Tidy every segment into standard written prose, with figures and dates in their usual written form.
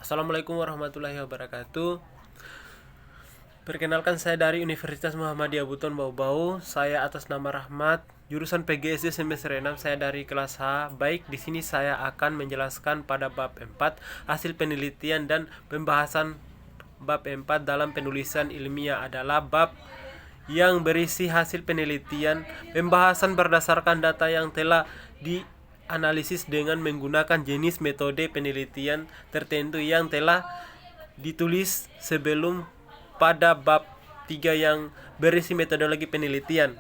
Assalamualaikum warahmatullahi wabarakatuh. Perkenalkan, saya dari Universitas Muhammadiyah Buton Bau-Bau. Saya atas nama Rahmat, jurusan PGSD semester 6. Saya dari kelas H. Baik, di sini saya akan menjelaskan pada bab 4 hasil penelitian dan pembahasan. Bab 4 dalam penulisan ilmiah adalah bab yang berisi hasil penelitian, pembahasan berdasarkan data yang telah dianalisis dengan menggunakan jenis metode penelitian tertentu yang telah ditulis sebelum pada bab 3 yang berisi metodologi penelitian.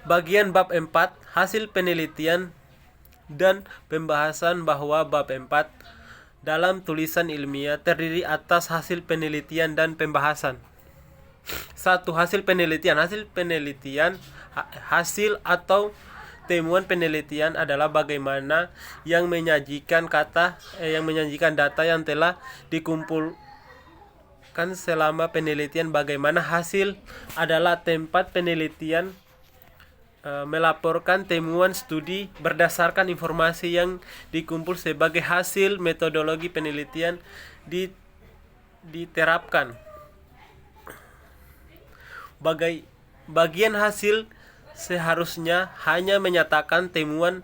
Bagian bab 4 hasil penelitian dan pembahasan, bahwa bab 4 dalam tulisan ilmiah terdiri atas hasil penelitian dan pembahasan. 1. Hasil penelitian. Hasil atau temuan penelitian adalah bagaimana yang menyajikan data yang telah dikumpulkan selama penelitian. Bagaimana hasil adalah tempat penelitian melaporkan temuan studi berdasarkan informasi yang dikumpul sebagai hasil metodologi penelitian diterapkan. Bagian hasil seharusnya hanya menyatakan temuan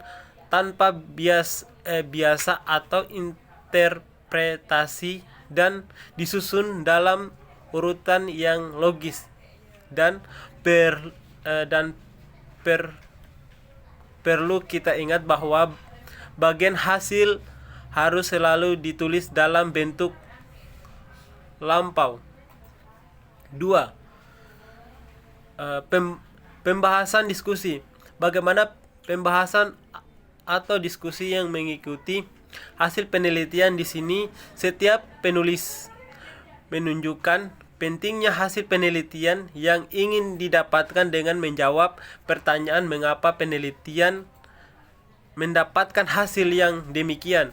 tanpa biasa atau interpretasi dan disusun dalam urutan yang logis dan perlu kita ingat bahwa bagian hasil harus selalu ditulis dalam bentuk lampau. 2. Pembahasan diskusi. Bagaimana pembahasan atau diskusi yang mengikuti hasil penelitian. Di sini setiap penulis menunjukkan pentingnya hasil penelitian yang ingin didapatkan dengan menjawab pertanyaan mengapa penelitian mendapatkan hasil yang demikian.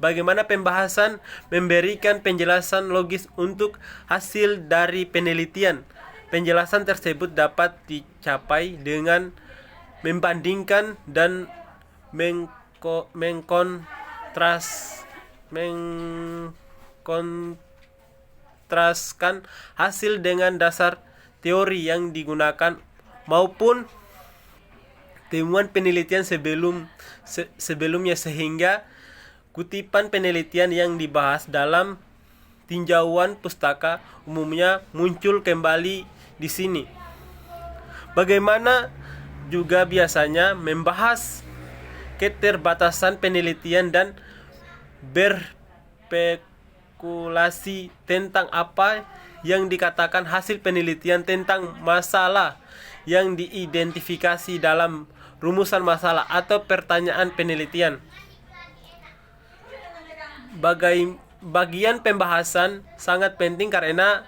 Bagaimana pembahasan memberikan penjelasan logis untuk hasil dari penelitian. Penjelasan tersebut dapat dicapai dengan membandingkan dan mengkontraskan hasil dengan dasar teori yang digunakan maupun temuan penelitian sebelumnya, sehingga kutipan penelitian yang dibahas dalam tinjauan pustaka umumnya muncul kembali di sini. Bagaimana juga biasanya membahas keterbatasan penelitian dan berspekulasi tentang apa yang dikatakan hasil penelitian tentang masalah yang diidentifikasi dalam rumusan masalah atau pertanyaan penelitian. Bagian pembahasan sangat penting karena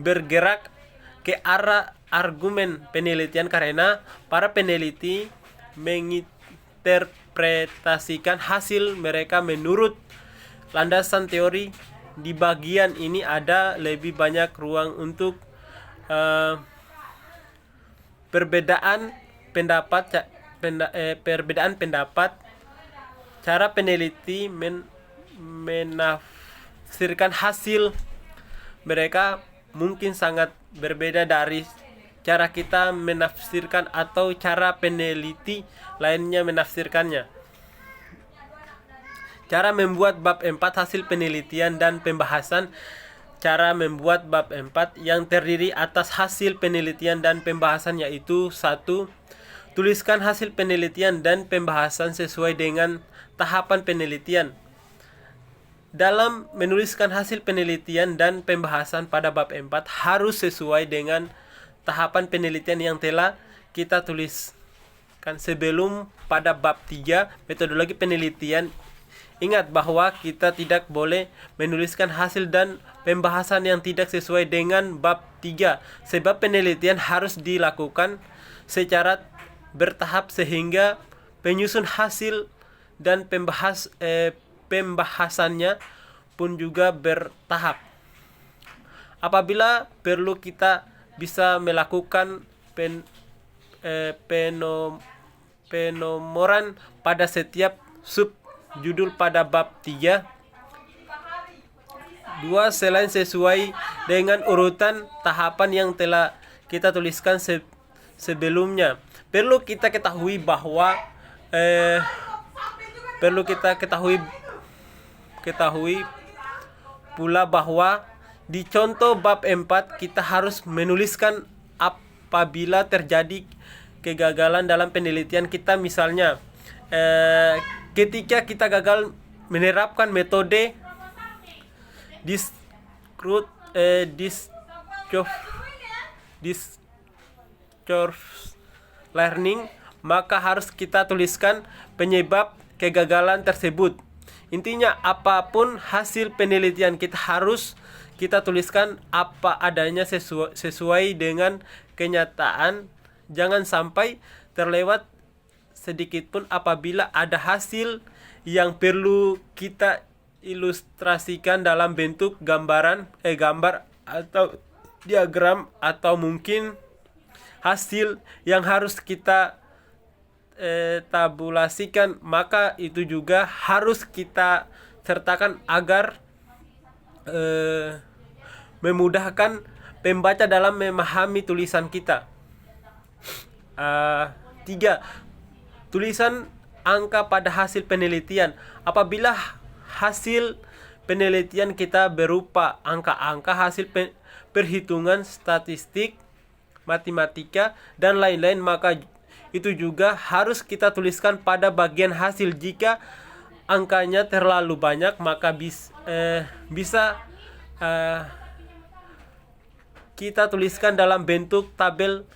bergerak ke arah argumen penelitian, karena para peneliti menginterpretasikan hasil mereka menurut landasan teori. Di bagian ini ada lebih banyak ruang untuk perbedaan pendapat. Cara peneliti menafsirkan hasil mereka mungkin sangat berbeda dari cara kita menafsirkan atau cara peneliti lainnya menafsirkannya. Cara membuat bab 4 hasil penelitian dan pembahasan. Cara membuat bab 4 yang terdiri atas hasil penelitian dan pembahasan yaitu: 1. Tuliskan hasil penelitian dan pembahasan sesuai dengan tahapan penelitian. Dalam menuliskan hasil penelitian dan pembahasan pada bab 4 harus sesuai dengan tahapan penelitian yang telah kita tuliskan sebelum pada bab 3 metodologi penelitian. Ingat bahwa kita tidak boleh menuliskan hasil dan pembahasan yang tidak sesuai dengan bab 3, sebab penelitian harus dilakukan secara bertahap sehingga penyusun hasil dan pembahasannya pun juga bertahap. Apabila perlu, kita bisa melakukan penomoran pada setiap sub judul pada bab 3. 2. Selain sesuai dengan urutan tahapan yang telah kita tuliskan sebelumnya, perlu kita ketahui pula bahwa di contoh bab 4 kita harus menuliskan apabila terjadi kegagalan dalam penelitian kita. Misalnya ketika kita gagal menerapkan metode discourse learning, maka harus kita tuliskan penyebab kegagalan tersebut. Intinya, apapun hasil penelitian kita harus kita tuliskan apa adanya sesuai dengan kenyataan. Jangan sampai terlewat sedikit pun apabila ada hasil yang perlu kita ilustrasikan dalam bentuk gambar atau diagram, atau mungkin hasil yang harus kita tabulasikan, maka itu juga harus kita sertakan agar memudahkan pembaca dalam memahami tulisan kita. 3. Tulisan angka pada hasil penelitian. Apabila hasil penelitian kita berupa angka-angka hasil perhitungan statistik, matematika, dan lain-lain, maka itu juga harus kita tuliskan pada bagian hasil. Jika angkanya terlalu banyak, maka bisa kita tuliskan dalam bentuk tabel.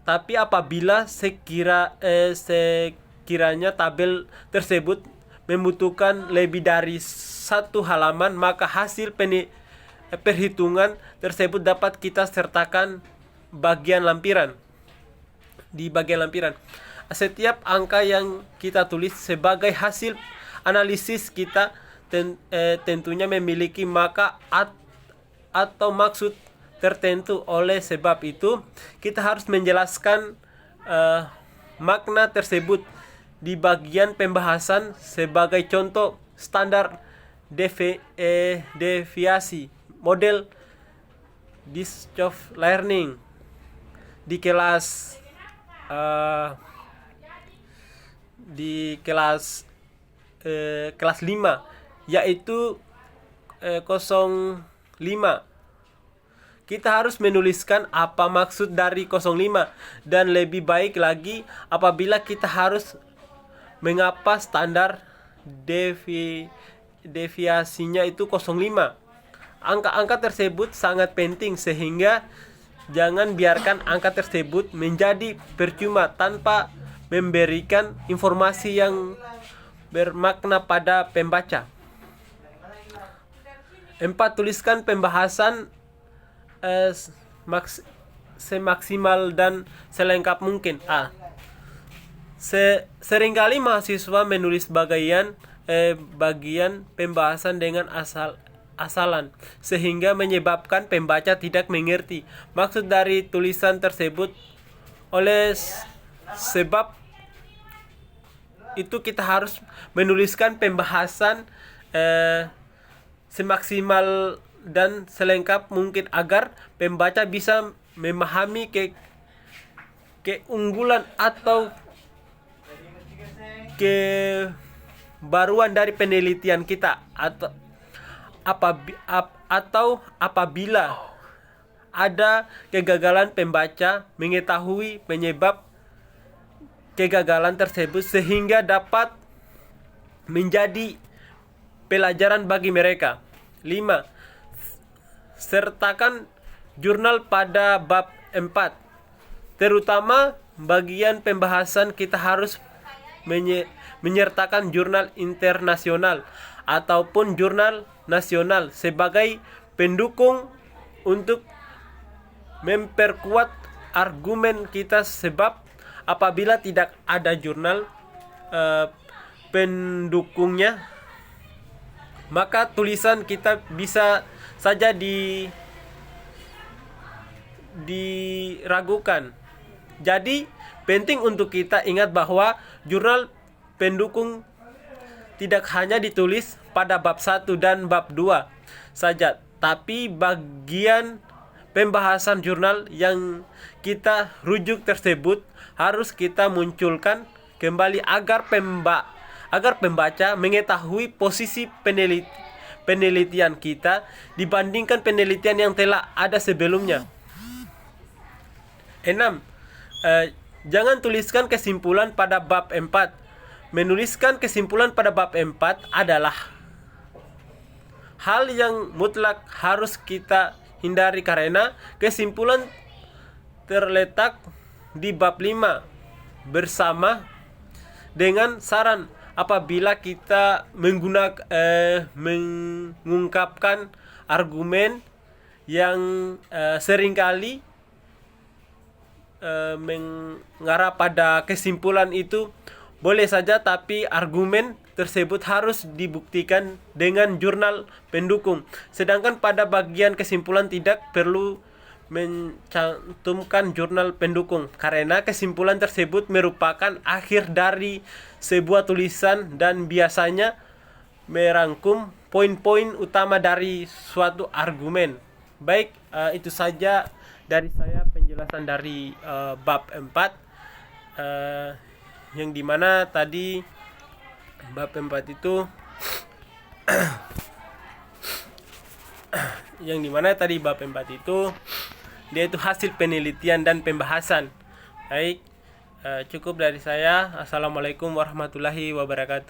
Tapi apabila sekiranya tabel tersebut membutuhkan lebih dari 1 halaman, maka hasil perhitungan tersebut dapat kita sertakan di bagian lampiran. Setiap angka yang kita tulis sebagai hasil analisis kita tentunya memiliki maka atau maksud tertentu. Oleh sebab itu, kita harus menjelaskan makna tersebut di bagian pembahasan. Sebagai contoh, standar deviasi model discourse learning di kelas 5, yaitu 05. Kita harus menuliskan apa maksud dari 05, dan lebih baik lagi apabila kita harus mengapa standar deviasinya itu 05. Angka-angka tersebut sangat penting, sehingga jangan biarkan angka tersebut menjadi percuma tanpa memberikan informasi yang bermakna pada pembaca. 4. Tuliskan pembahasan semaksimal dan selengkap mungkin. Seringkali mahasiswa menulis bagian pembahasan dengan asalan, sehingga menyebabkan pembaca tidak mengerti maksud dari tulisan tersebut. Oleh sebab itu, kita harus menuliskan pembahasan semaksimal dan selengkap mungkin agar pembaca bisa memahami keunggulan atau kebaruan dari penelitian kita, atau apabila ada kegagalan, pembaca mengetahui penyebab kegagalan tersebut sehingga dapat menjadi pelajaran bagi mereka. 5. Sertakan jurnal pada bab 4. Terutama bagian pembahasan kita harus menyertakan jurnal internasional ataupun jurnal nasional sebagai pendukung untuk memperkuat argumen kita, sebab apabila tidak ada jurnal pendukungnya, maka tulisan kita bisa saja diragukan. Jadi penting untuk kita ingat bahwa jurnal pendukung tidak hanya ditulis pada bab 1 dan bab 2 saja, tapi bagian pembahasan jurnal yang kita rujuk tersebut harus kita munculkan kembali agar pembaca mengetahui posisi penelitian kita dibandingkan penelitian yang telah ada sebelumnya. 6. Jangan tuliskan kesimpulan pada bab 4. Menuliskan kesimpulan pada bab 4 adalah hal yang mutlak harus kita hindari karena kesimpulan terletak di bab 5 bersama dengan saran. Apabila kita mengungkapkan argumen yang seringkali mengarah pada kesimpulan itu boleh saja, tapi argumen tersebut harus dibuktikan dengan jurnal pendukung. Sedangkan pada bagian kesimpulan tidak perlu mencantumkan jurnal pendukung karena kesimpulan tersebut merupakan akhir dari sebuah tulisan dan biasanya merangkum poin-poin utama dari suatu argumen. Baik, itu saja dari saya penjelasan dari bab 4, yang dimana tadi bab 4 itu dia itu hasil penelitian dan pembahasan. Baik, cukup dari saya. Assalamualaikum warahmatullahi wabarakatuh.